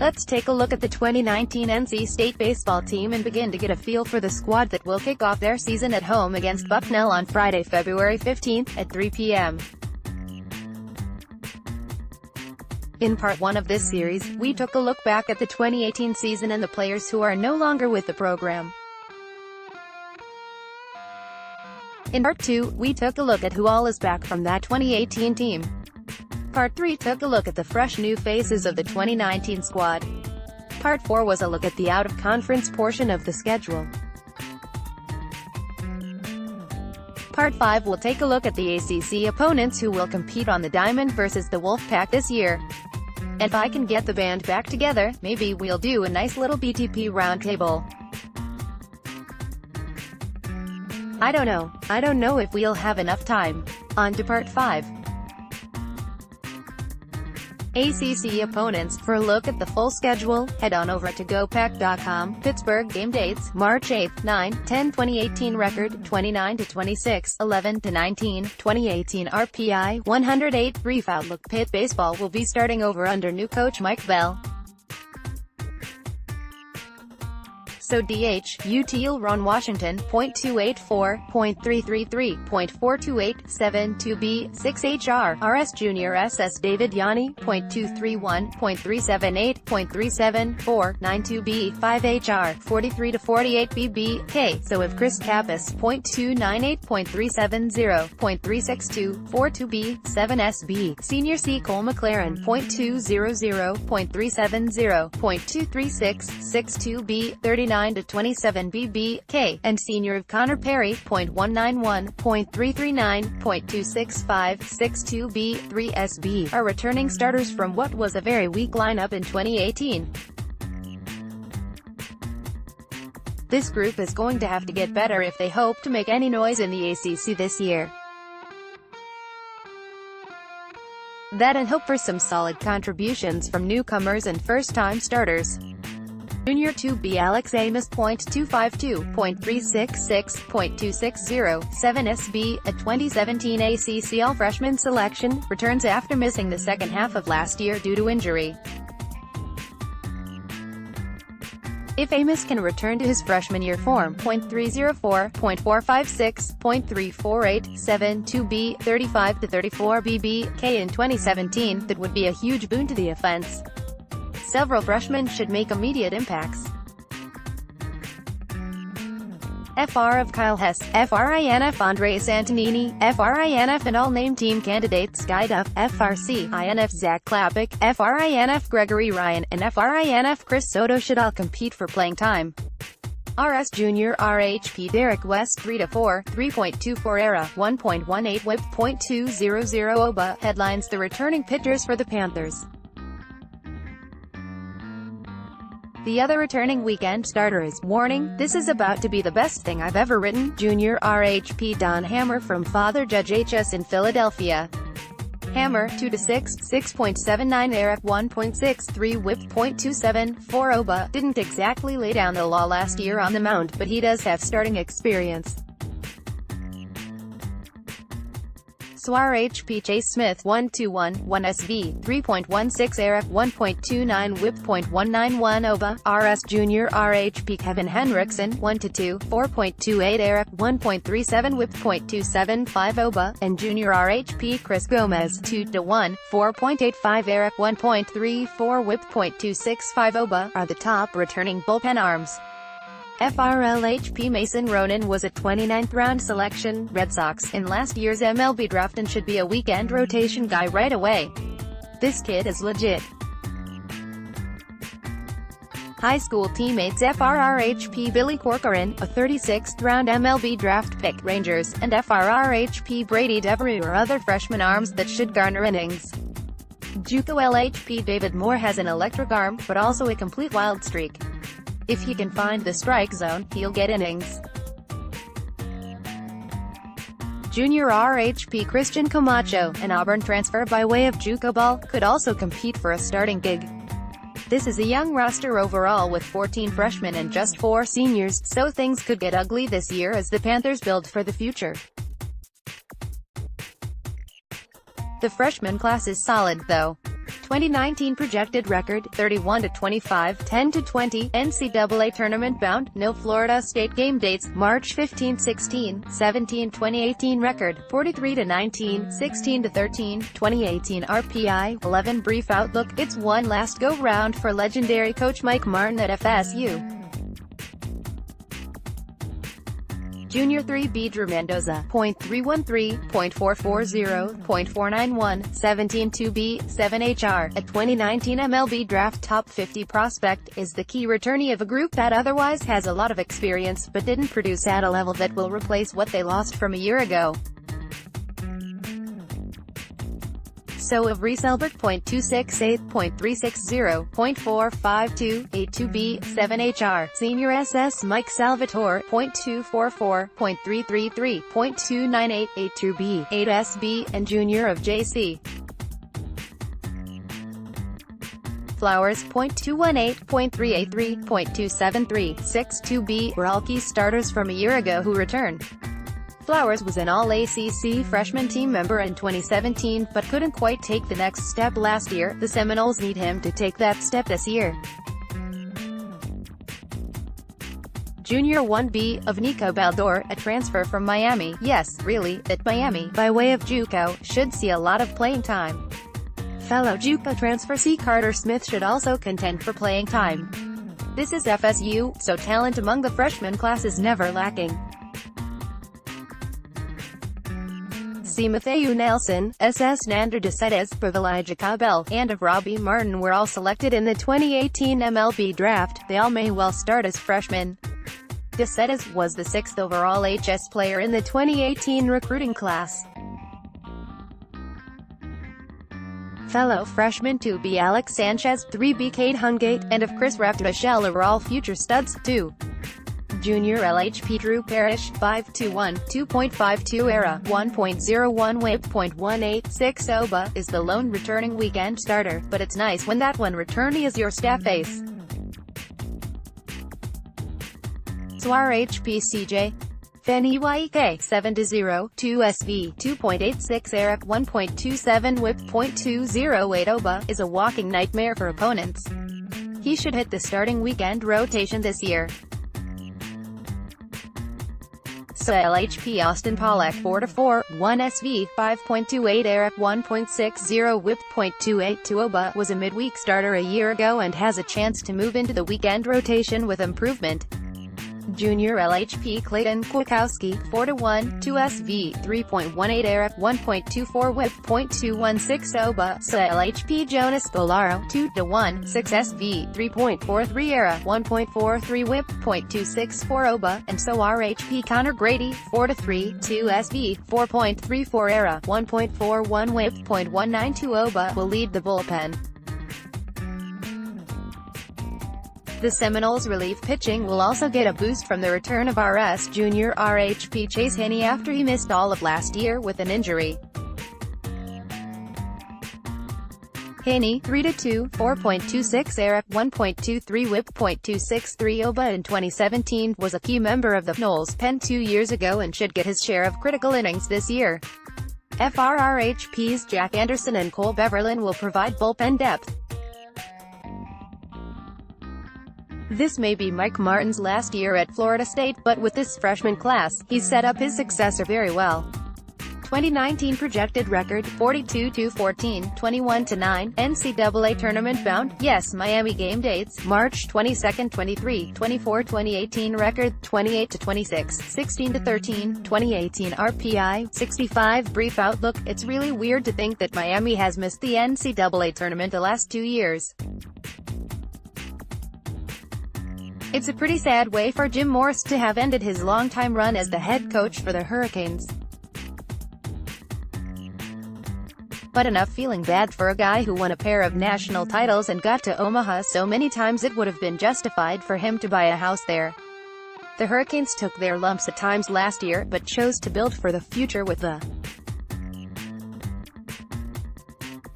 Let's take a look at the 2019 NC State baseball team and begin to get a feel for the squad that will kick off their season at home against Bucknell on Friday, February 15th, at 3 p.m. In Part 1 of this series, we took a look back at the 2018 season and the players who are no longer with the program. In Part 2, we took a look at who all is back from that 2018 team. Part 3 took a look at the fresh new faces of the 2019 squad. Part 4 was a look at the out-of-conference portion of the schedule. Part 5 will take a look at the ACC opponents who will compete on the diamond versus the Wolfpack this year. And if I can get the band back together, maybe we'll do a nice little BTP roundtable. I don't know if we'll have enough time. On to Part 5. ACC opponents. For a look at the full schedule, head on over to GoPack.com. Pittsburgh game dates: March 8, 9, 10, 2018 record, 29-26, 11-19, 2018 RPI, 108. Brief outlook: Pitt baseball will be starting over under new coach Mike Bell. So DH, UT'll run Washington, .284, .333, .428, 7-2B, 6HR, RS Junior SS David Yanni, .231, .378, .374, 9-2B, 5HR, 43-48 BB, So if Chris Kappas, .298, .370, .362, 42B, 7SB, Senior C. Cole McLaren, .200, .370, .236, 62B, 39-27 BB, and Senior of Connor Perry, .191, .339, .265, 62B, 3SB, are returning starters from what was a very weak lineup in 2018. This group is going to have to get better if they hope to make any noise in the ACC this year. That and hope for some solid contributions from newcomers and first-time starters. Junior 2B Alex Amos, .252, .366, .260, 7SB, a 2017 ACC All-Freshman selection, returns after missing the second half of last year due to injury. If Amos can return to his freshman year form, .304, .456, .348, 7-2B, 35-34 BB, in 2017, that would be a huge boon to the offense. Several freshmen should make immediate impacts. FR of Kyle Hess, FRINF Andres Antonini, FRINF and all named team candidates Guy Duff, FRC, INF Zach Klapik, FRINF Gregory Ryan, and FRINF Chris Soto should all compete for playing time. RS Junior RHP Derek West 3-4, 3.24 ERA, 1.18 WHIP, .200 OBA, headlines the returning pitchers for the Panthers. The other returning weekend starter is, warning, this is about to be the best thing I've ever written, Junior RHP Don Hammer from Father Judge HS in Philadelphia. Hammer, 2-6, 6.79 ERA, 1.63 WHIP, .274 OBA, didn't exactly lay down the law last year on the mound, but he does have starting experience. SWAR HP Chase Smith, 1-2-1, 1SB, 3.16 ERA, 1.29 WHIP, .191 OBA, RS Junior RHP Kevin Henriksen, 1-2, 4.28 ERA, 1.37 WHIP, .275 OBA, and Junior RHP Chris Gomez, 2-1, 4.85 ERA, 1.34 WHIP, .265 OBA, are the top returning bullpen arms. FRLHP Mason Ronan was a 29th round selection, Red Sox, in last year's MLB draft and should be a weekend rotation guy right away. This kid is legit. High school teammates FRRHP Billy Corcoran, a 36th round MLB draft pick, Rangers, and FRRHP Brady Devereaux are other freshman arms that should garner innings. JUCO LHP David Moore has an electric arm, but also a complete wild streak. If he can find the strike zone, he'll get innings. Junior RHP Christian Camacho, an Auburn transfer by way of JUCO ball, could also compete for a starting gig. This is a young roster overall with 14 freshmen and just 4 seniors, so things could get ugly this year as the Panthers build for the future. The freshman class is solid, though. 2019 projected record, 31-25, 10-20, NCAA tournament bound, no Florida State game dates, March 15-16, 17, 2018 record, 43-19, 16-13, 2018 RPI, 11 brief outlook, it's one last go-round for legendary coach Mike Martin at FSU. Junior 3B Drew Mendoza, .313, .440, .491, 17 2B, 7HR, a 2019 MLB Draft Top 50 prospect, is the key returnee of a group that otherwise has a lot of experience but didn't produce at a level that will replace what they lost from a year ago. So of Reselberg, .268, .360, .452, 82B, 7HR, Senior SS Mike Salvatore, .244, .333, .298, 82B, 8SB, and Junior of JC. Flowers, .218, .383, .273, 62B, were all key starters from a year ago who returned. Flowers was an All-ACC freshman team member in 2017, but couldn't quite take the next step last year. The Seminoles need him to take that step this year. Junior 1B, of Nico Baldor, a transfer from Miami. Yes, really, at Miami, by way of JUCO, should see a lot of playing time. Fellow JUCO transfer C. Carter Smith should also contend for playing time. This is FSU, so talent among the freshman class is never lacking. C. Matthew Nelson, SS Nander DeCedes, Elijah Cabell, and of Robbie Martin were all selected in the 2018 MLB Draft. They all may well start as freshmen. DeCedes was the 6th overall HS player in the 2018 recruiting class. Fellow freshmen 2B Alex Sanchez, 3B Cade Hungate, and of Chris Raptashell are all future studs, too. Junior LHP Drew Parrish, 5'21", 2.52 era, 1.01 whip, .186 OBA, is the lone returning weekend starter, but it's nice when that one returnee is your staff ace. Swar HP CJ Fenny YK, 7-0, 2 SV, 2.86 era, 1.27 whip, .208 OBA, is a walking nightmare for opponents. He should hit the starting weekend rotation this year. LHP Austin Pollack, 4-4, 1 SV, 5.28 era, 1.60 whip, .282 OBA, was a midweek starter a year ago and has a chance to move into the weekend rotation with improvement. Junior LHP Clayton Kwiatkowski, 4-1, 2 SV, 3.18 era, 1.24 whip, .216 OBA, LHP Jonas Bolaro, 2-1, 6 SV, 3.43 era, 1.43 whip, .264 OBA, and so RHP Connor Grady, 4-3, 2 SV, 4.34 era, 1.41 whip, .192 OBA, will lead the bullpen. The Seminoles' relief pitching will also get a boost from the return of RS junior RHP Chase Henne after he missed all of last year with an injury. Henne, 3-2, 4.26 era, 1.23 whip, .263 OBA in 2017, was a key member of the Noles pen 2 years ago and should get his share of critical innings this year. FRRHP's Jack Anderson and Cole Beverlin will provide bullpen depth. This may be Mike Martin's last year at Florida State, but with this freshman class, he's set up his successor very well. 2019 projected record, 42-14, 21-9, NCAA tournament bound, yes Miami game dates, March 22, 23, 24, 2018 record, 28-26, 16-13, 2018 RPI, 65 brief outlook, it's really weird to think that Miami has missed the NCAA tournament the last 2 years. It's a pretty sad way for Jim Morse to have ended his longtime run as the head coach for the Hurricanes. But enough feeling bad for a guy who won a pair of national titles and got to Omaha so many times it would have been justified for him to buy a house there. The Hurricanes took their lumps at times last year, but chose to build for the future with the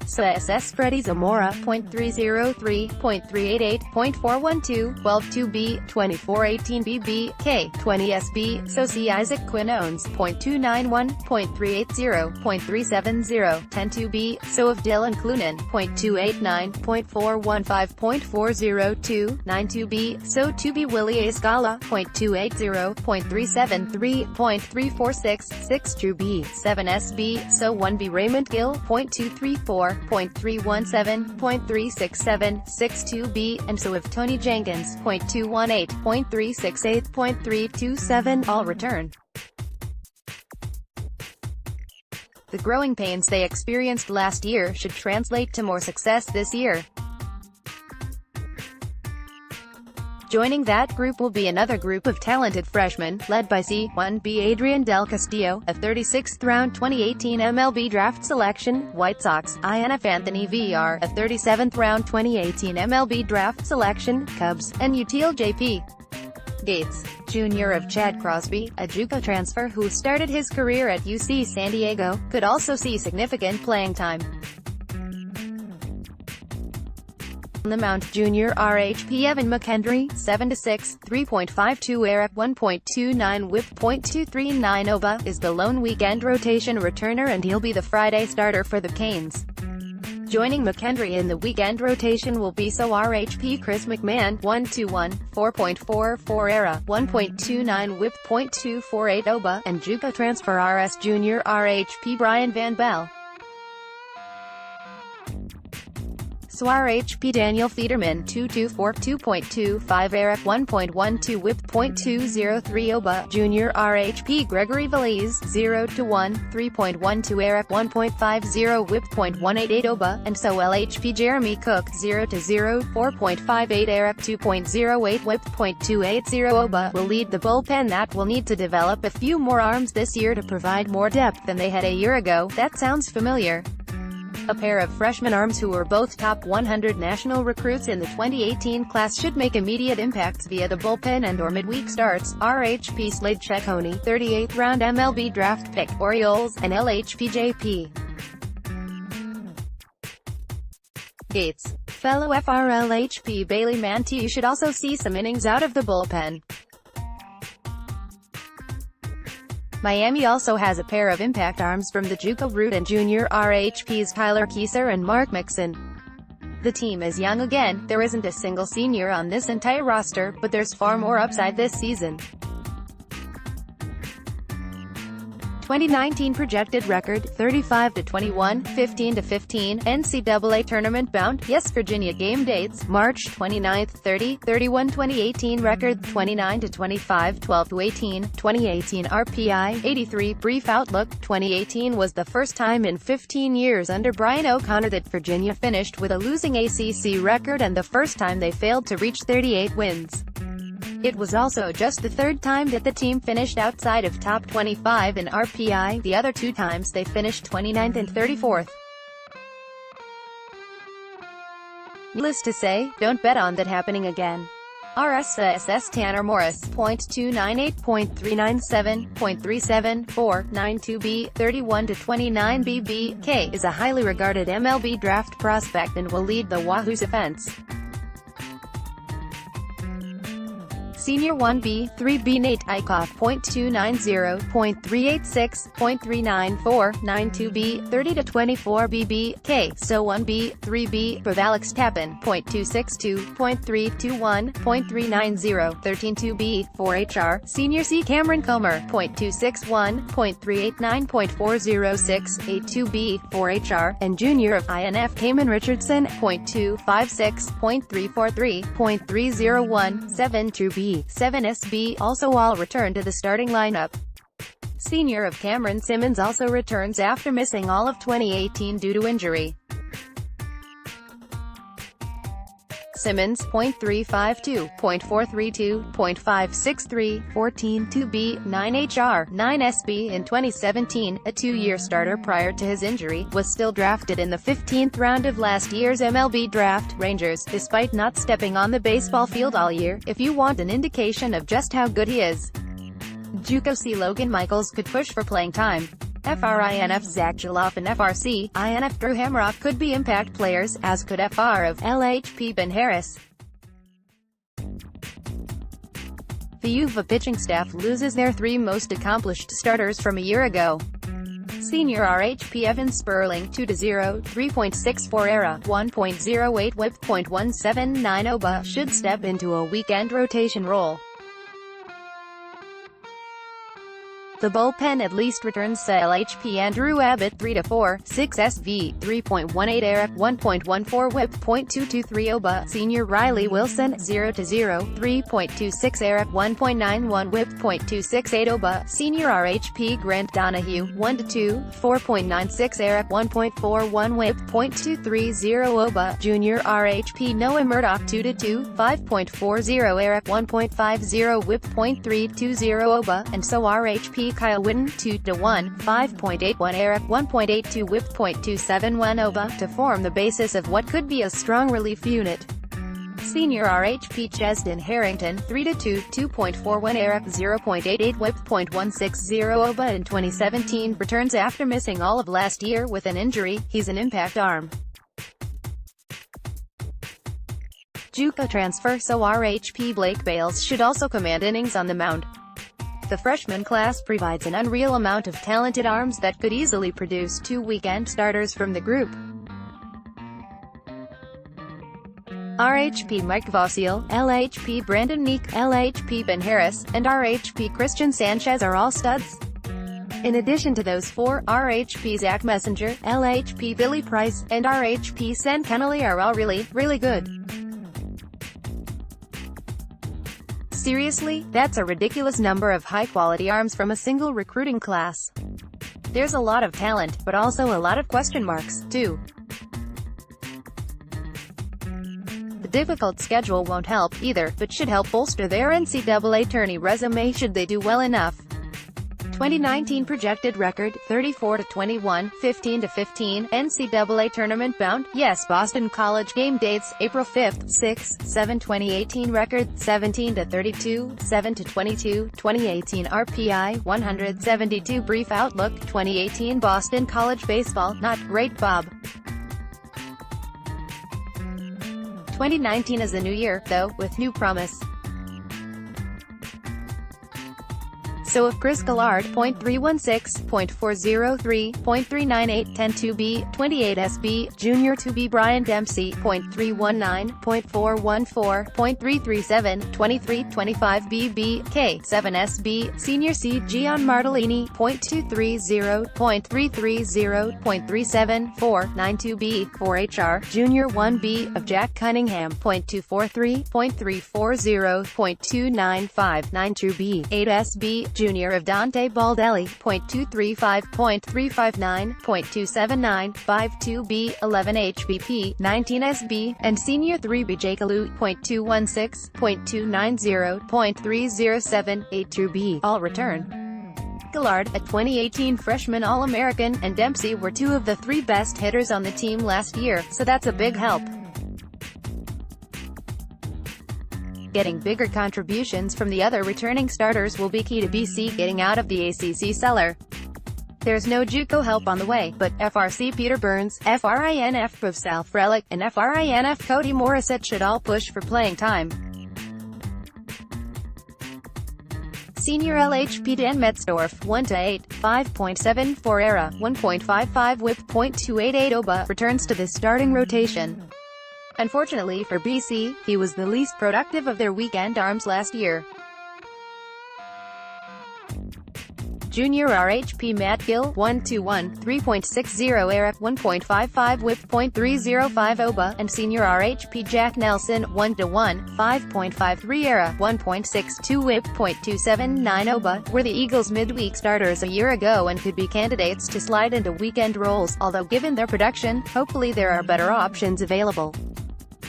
SS Freddy Zamora, .303, .388, .412, 12-2B, 2418 BB, K, 20 SB, Soci Isaac Quinones, .291, .380, .370, 10-2B, So of Dylan Clunan, .289, .415, .402, 9-2B, So 2B Willie A. Scala, .280, .373, .346, 6-2B, 7-SB, So 1B Raymond Gill, .234, .317, .367, 6-2B, and So of Tony Jenkins, .218, .368, .327, all return. The growing pains they experienced last year should translate to more success this year. Joining that group will be another group of talented freshmen, led by C1B Adrian Del Castillo, a 36th round 2018 MLB draft selection, White Sox, INF Anthony VR, a 37th round 2018 MLB draft selection, Cubs, and Util JP. Gates, Jr. of Chad Crosby, a JUCO transfer who started his career at UC San Diego, could also see significant playing time. On the mound, Junior RHP Evan McHenry, 7-6, 3.52 ERA, 1.29 WHIP, .239 OBA, is the lone weekend rotation returner and he'll be the Friday starter for the Canes. Joining McHenry in the weekend rotation will be So RHP Chris McMahon, 1-1, 4.44 ERA, 1.29 WHIP, .248 OBA, and JUCO transfer RS Junior RHP Brian Van Bell. So RHP Daniel Federman, 2-4, 2.25 ERA, 1.12 WHIP, .203 OBA, Junior RHP Gregory Valiz, 0-1, 3.12 ERA, 1.50 WHIP, .188 OBA, and So LHP Jeremy Cook, 0-0, 4.58 ERA, 2.08 WHIP, .280 OBA, will lead the bullpen that will need to develop a few more arms this year to provide more depth than they had a year ago. That sounds familiar. A pair of freshman arms who were both top 100 national recruits in the 2018 class should make immediate impacts via the bullpen and/or midweek starts. RHP Slade Cecconi, 38th round MLB draft pick, Orioles, and LHP JP. Gates, fellow FRLHP Bailey Manti should also see some innings out of the bullpen. Miami also has a pair of impact arms from the JUCO route and Junior RHP's Tyler Kieser and Mark Mixon. The team is young again, there isn't a single senior on this entire roster, but there's far more upside this season. 2019 projected record, 35-21, 15-15, NCAA tournament bound, yes Virginia game dates, March 29, 30, 31 2018 record, 29-25, 12-18, 2018 RPI, 83, brief outlook, 2018 was the first time in 15 years under Brian O'Connor that Virginia finished with a losing ACC record and the first time they failed to reach 38 wins. It was also just the third time that the team finished outside of top 25 in RPI, the other two times they finished 29th and 34th. Needless to say, don't bet on that happening again. RSSS Tanner Morris, .298, .397, .374, 92B, 31-29 BB, is a highly regarded MLB draft prospect and will lead the Wahoo's offense. Senior 1B, 3B Nate Eichhoff, .290, .386, .394, 92B, 30-24 BB, So 1B, 3B, with Alex Tappan, .262, .321, .390, 13-2B, 4HR, Senior C Cameron Comer, .261, .389, .406, 82B, 4HR, and Junior of INF Cayman Richardson, .256, .343, .301, 7-2B. 7SB, also all return to the starting lineup. Senior of Cameron Simmons also returns after missing all of 2018 due to injury. Simmons, .352, .432, .563, 14-2B, 9HR, 9SB in 2017, a two-year starter prior to his injury, was still drafted in the 15th round of last year's MLB draft, Rangers, despite not stepping on the baseball field all year. If you want an indication of just how good he is, JUCO C Logan Michaels could push for playing time. FRINF Zach Jaloff and FRC INF Drew Hamrock could be impact players, as could FR of LHP Ben Harris. The UVA pitching staff loses their three most accomplished starters from a year ago. Senior RHP Evan Sperling 2-0, 3.64 ERA, 1.08 WHIP, .179 OBA should step into a weekend rotation role. The bullpen at least returns LHP Andrew Abbott 3-4, 6 SV, 3.18 ERA, 1.14 WHIP, .223 OBA. Senior Riley Wilson 0-0, 3.26 ERA, 1.91 WHIP, .268 OBA. Senior RHP Grant Donahue 1-2, 4.96 ERA, 1.41 WHIP, .230 OBA. Junior RHP Noah Murdoch 2-2, 5.40 ERA, 1.50 WHIP, .320 OBA. And so RHP Kyle Whitten 2-1, 5.81 ERA, 1.82 WHIP, .271 OBA, to form the basis of what could be a strong relief unit. Senior RHP Cheston Harrington 3-2, 2.41 ERA, 0.88 WHIP, .160 OBA in 2017, returns after missing all of last year with an injury. He's an impact arm. JUCO transfer, so RHP Blake Bales should also command innings on the mound. The freshman class provides an unreal amount of talented arms that could easily produce two weekend starters from the group. RHP Mike Vossiel, LHP Brandon Meek, LHP Ben Harris, and RHP Christian Sanchez are all studs. In addition to those four, RHP Zach Messenger, LHP Billy Price, and RHP Sen Kennelly are all really good. Seriously, that's a ridiculous number of high-quality arms from a single recruiting class. There's a lot of talent, but also a lot of question marks, too. The difficult schedule won't help, either, but should help bolster their NCAA tourney resume should they do well enough. 2019 projected record, 34-21, 15-15, NCAA tournament bound, yes. Boston College game dates, April 5th, 6, 7, 2018 record, 17-32, 7-22, 2018 RPI, 172 brief outlook, 2018 Boston College baseball, not great Bob. 2019 is a new year, though, with new promise. So if Chris Gillard, .316, .403, .398, 10-2B, 28 SB, Junior 2B Brian Dempsey, .319, .414, .337, 23-25 BB, K, 7 SB, Senior C, Gian Martellini, .230, .330, .374, 92B, 4HR, Junior 1B, of Jack Cunningham, .243, .340, .295, 9-2B, 8 SB, Junior of Dante Baldelli, .235, .359, .279, 52B, 11 HBP, 19 SB, and Senior 3B Jakalu, .216, .290, .307, 82B, all return. Gillard, a 2018 freshman All-American, and Dempsey were two of the three best hitters on the team last year, so that's a big help. Getting bigger contributions from the other returning starters will be key to BC getting out of the ACC cellar. There's no JUCO help on the way, but FRC Peter Burns, FRINF of South Relic, and FRINF Cody Morissette should all push for playing time. Senior LHP Dan Metzdorf, 1-8, 5.74 ERA, 1.55 WHIP, .288 OBA, returns to the starting rotation. Unfortunately for BC, he was the least productive of their weekend arms last year. Junior RHP Matt Gill, 1-1, 3.60 ERA, 1.55 WHIP, .305 OBA, and Senior RHP Jack Nelson, 1-1, 5.53 ERA, 1.62 WHIP, .279 OBA, were the Eagles' midweek starters a year ago and could be candidates to slide into weekend roles, although given their production, hopefully there are better options available.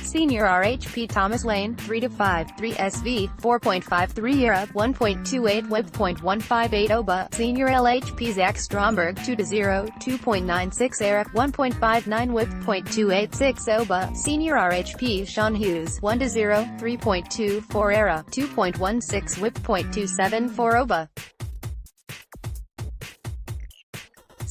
Senior RHP Thomas Lane, 3-5, 3 SV, 4.53 ERA, 1.28 WHIP, .158 OBA. Senior LHP Zach Stromberg, 2-0, 2.96 ERA, 1.59 WHIP, .286 OBA. Senior RHP Sean Hughes, 1-0, 3.24 ERA, 2.16 WHIP, .274 OBA.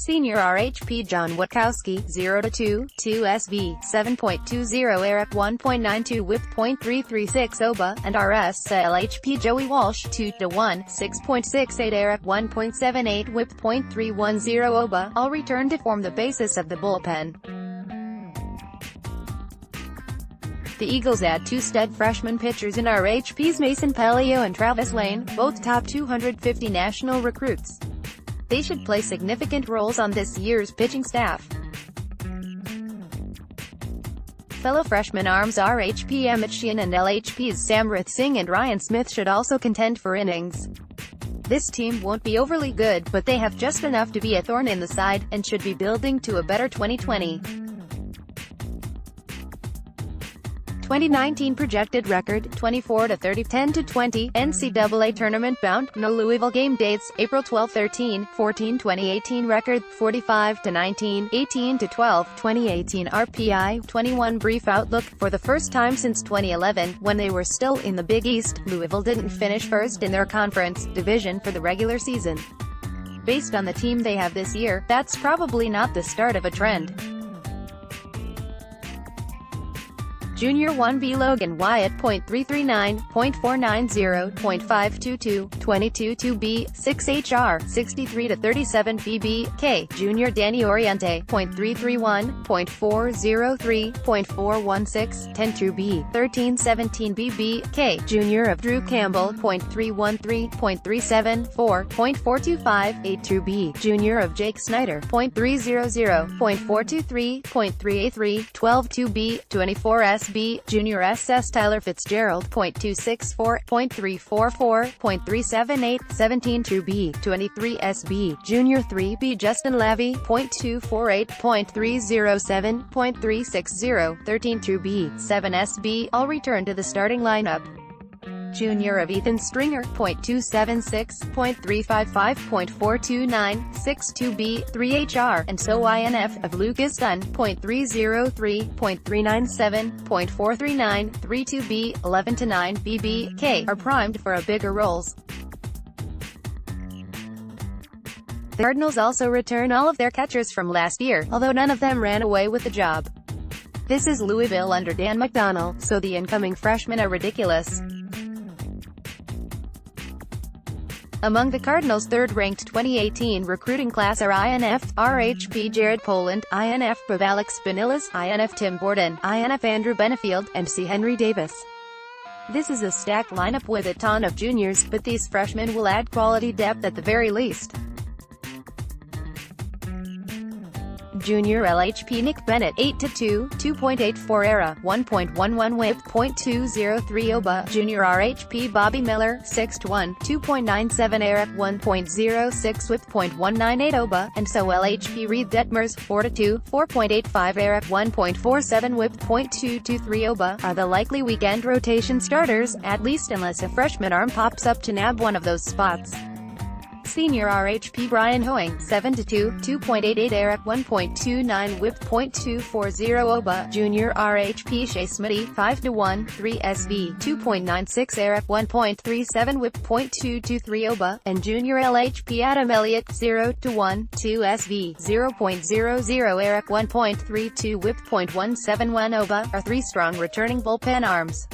Senior RHP John Witkowski, 0-2, 2SV, 7.20 Eric 1.92 WHIP .336 OBA, and RSLHP Joey Walsh, 2-1, 6.68 Eric 1.78 WHIP .310 OBA, all returned to form the basis of the bullpen. The Eagles add two stud freshman pitchers in RHP's Mason Pelio and Travis Lane, both top 250 national recruits. They should play significant roles on this year's pitching staff. Fellow freshman arms RHP Emmett Sheehan and LHP's Samrath Singh and Ryan Smith should also contend for innings. This team won't be overly good, but they have just enough to be a thorn in the side, and should be building to a better 2020. 2019 projected record, 24-30, 10-20, NCAA tournament bound, no Louisville game dates, April 12-13, 14 2018 record, 45-19, 18-12, 2018 RPI, 21 brief outlook. For the first time since 2011, when they were still in the Big East, Louisville didn't finish first in their conference division for the regular season. Based on the team they have this year, that's probably not the start of a trend. Junior 1B Logan Wyatt .339, .490, .522, 22-2B, 6HR, 63-37 BB, Junior Danny Oriente .331, .403, .416, 10-B, 13-17 BB, Junior of Drew Campbell .313, .374, .425, 8-B, Junior of Jake Snyder .300, .423, .383, 12-2B, 24S Junior SS Tyler Fitzgerald .264, .344, .378, 17-2B, 23SB, Junior 3B Justin Lavey .248, .307, .360, 13-2B, 7SB, all return to the starting lineup. Junior of Ethan Stringer .276, .355, .429, 6-2B, 3HR, and so INF of Lucas Dunn .303, .397, .439, 3-2B, 11-9 BB, are primed for a bigger roles. The Cardinals also return all of their catchers from last year, although none of them ran away with the job. This is Louisville under Dan McDonnell, so the incoming freshmen are ridiculous. Among the Cardinals' third-ranked 2018 recruiting class are INF, RHP Jared Poland, INF Bob Alex Spinillas, INF Tim Borden, INF Andrew Benefield, and C. Henry Davis. This is a stacked lineup with a ton of juniors, but these freshmen will add quality depth at the very least. Junior LHP Nick Bennett, 8-2, 2.84 ERA, 1.11 WHIP, .203 OBA. Junior RHP Bobby Miller, 6-1, 2.97 ERA, 1.06 WHIP, .198 OBA, and so LHP Reed Detmers, 4-2, 4.85 ERA, 1.47 WHIP, .223 OBA, are the likely weekend rotation starters, at least unless a freshman arm pops up to nab one of those spots. Senior RHP Brian Hoeing, 7-2, 2.88 ERA, 1.29 WHIP, .240 OBA. Junior RHP Shea Smitty, 5-1, 3 SV, 2.96 ERA, 1.37 WHIP, .223 OBA, and Junior LHP Adam Elliott, 0-1, 2 SV, 0.00 ERA, 1.32 WHIP, .171 OBA, are three strong returning bullpen arms.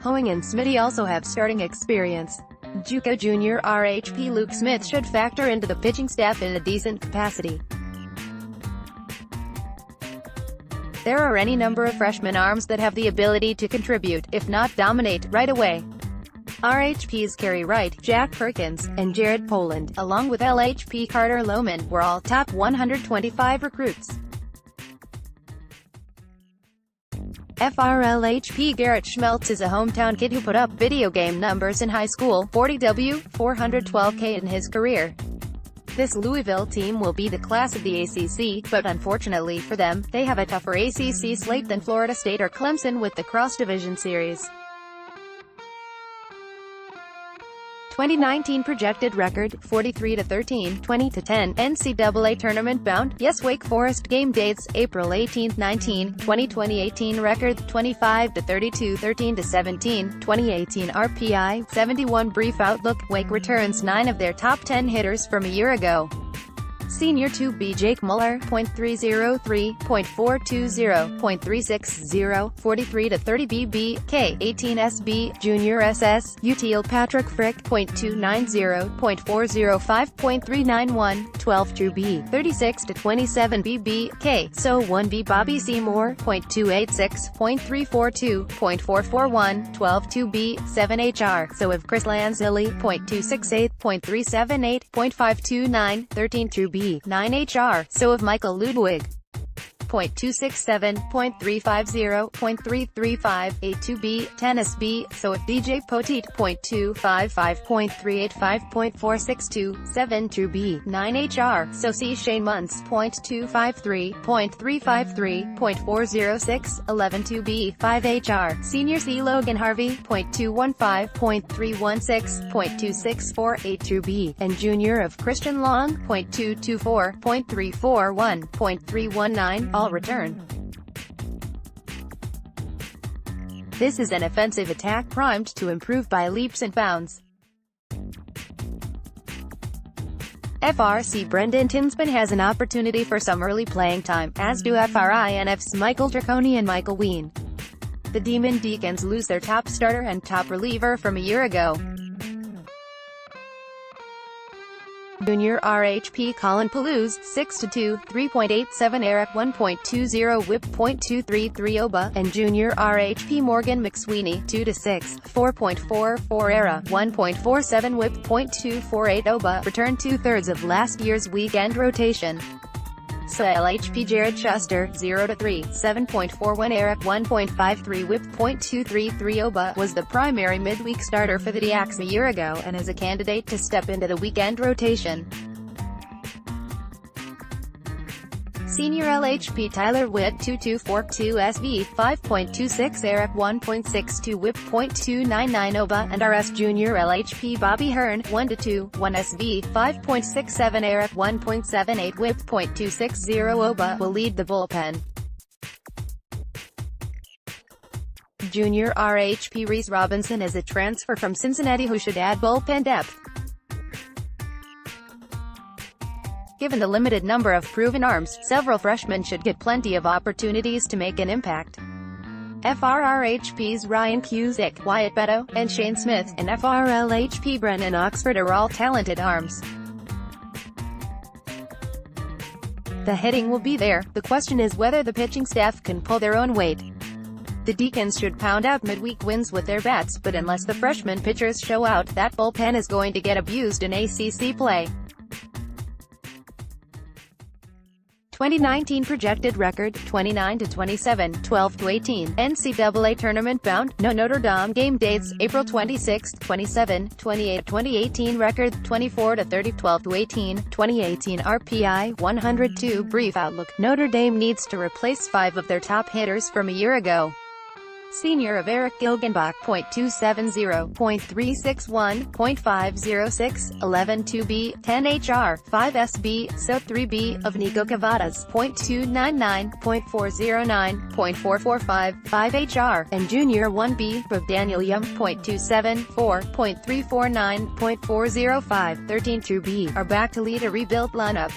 Hoeing and Smitty also have starting experience. JUCO Junior RHP Luke Smith should factor into the pitching staff in a decent capacity. There are any number of freshman arms that have the ability to contribute, if not dominate, right away. RHP's Kerry Wright, Jack Perkins, and Jared Poland, along with LHP Carter Lohman, were all top 125 recruits. FRLHP Garrett Schmeltz is a hometown kid who put up video game numbers in high school, 40W, 412K in his career. This Louisville team will be the class of the ACC, but unfortunately for them, they have a tougher ACC slate than Florida State or Clemson with the cross-division series. 2019 projected record, 43-13, 20-10, NCAA tournament bound, yes. Wake Forest game dates, April 18, 19, 2018 record, 25-32, 13-17, 2018 RPI, 71 brief outlook, Wake returns 9 of their top 10 hitters from a year ago. Senior 2B Jake Muller, .303, .420, .360, 43-30 BB, 18 SB, Junior SS, Util Patrick Frick, .290, .405, .391, 12 True B, 36-27 BB, So 1B Bobby Seymour, .286, .342, .441, 12 2B, 7 HR, So of Chris Lanzilli, .268, .378, .529, 13 True B, 9 HR, So of Michael Ludwig, .267, .350, .335, 82B, 10 SB, So of DJ Poteet, .255, .385, .462, 7 True B, 9 HR, So C Shane Muntz, .253, .353, .406, 11 2B, 5 HR, Senior C Logan Harvey, .215, .316, .264, 8 True B, and Junior of Christian Long, .224, .341, .319, all return. This is an offensive attack primed to improve by leaps and bounds. FRC Brendan Tinsman has an opportunity for some early playing time, as do FRINF's Michael Draconi and Michael Ween. The Demon Deacons lose their top starter and top reliever from a year ago. Junior RHP Colin Palouse, 6-2, 3.87 ERA, 1.20 WHIP, .233 OBA, and Junior RHP Morgan McSweeney, 2-6, 4.44 ERA, 1.47 WHIP, .248 OBA, returned 2/3 of last year's weekend rotation. So LHP Jared Shuster, 0-3, 7.41 ERA, 1.53 WHIP, .233 OBA, was the primary midweek starter for the Diacs a year ago, and is a candidate to step into the weekend rotation. Senior LHP Tyler Witt, 2.242 SV, 5.26 ERA, 1.62 WHIP, .299 OBA, and RS Junior LHP Bobby Hearn, 1-2, 1 SV, 5.67 ERA, 1.78 WHIP, .260 OBA, will lead the bullpen. Junior RHP Reese Robinson is a transfer from Cincinnati who should add bullpen depth. Given the limited number of proven arms, several freshmen should get plenty of opportunities to make an impact. FRRHP's Ryan Cusick, Wyatt Beto, and Shane Smith, and FRLHP Brennan Oxford are all talented arms. The hitting will be there, the question is whether the pitching staff can pull their own weight. The Deacons should pound out midweek wins with their bats, but unless the freshman pitchers show out, that bullpen is going to get abused in ACC play. 2019 projected record, 29-27, 12-18, NCAA tournament bound, no Notre Dame game dates, April 26, 27, 28, 2018 record, 24-30, 12-18, 2018 RPI, 102 brief outlook, Notre Dame needs to replace 5 of their top hitters from a year ago. Senior of Eric Gilgenbach, .270, .361, .506, 11 2B, 10 HR, 5 SB, So 3B, of Nico Cavadas, .299, .409, .445, 5 HR, and Junior 1B, of Daniel Yum, .274, .349, .405, 13 True B, are back to lead a rebuilt lineup.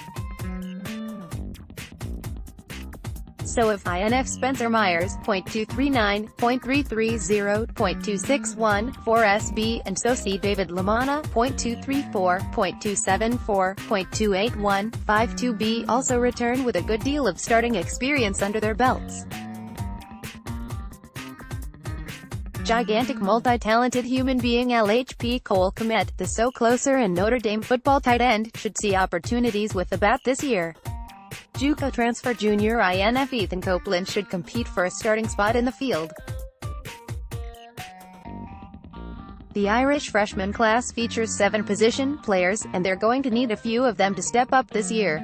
So if INF Spencer Myers, .239, .330, .261, 4 SB, and So C David Lamana, .234, .274, .281, 5 2B also return with a good deal of starting experience under their belts. Gigantic multi-talented human being LHP Cole Kmet, the So Closer and Notre Dame football tight end, should see opportunities with the bat this year. JUCO transfer junior INF Ethan Copeland should compete for a starting spot in the field. The Irish freshman class features 7 position players, and they're going to need a few of them to step up this year.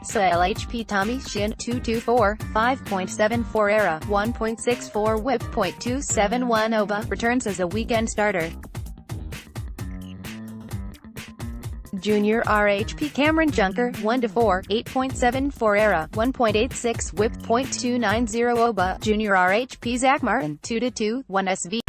So LHP Tommy Shin, 224, 5.74 ERA, 1.64 WHIP, .271 OBA, returns as a weekend starter. Junior RHP Cameron Junker, 1-4, 8.74 ERA, 1.86 WHIP, .290 OBA, Junior RHP Zach Martin, 2-2, 1 SV.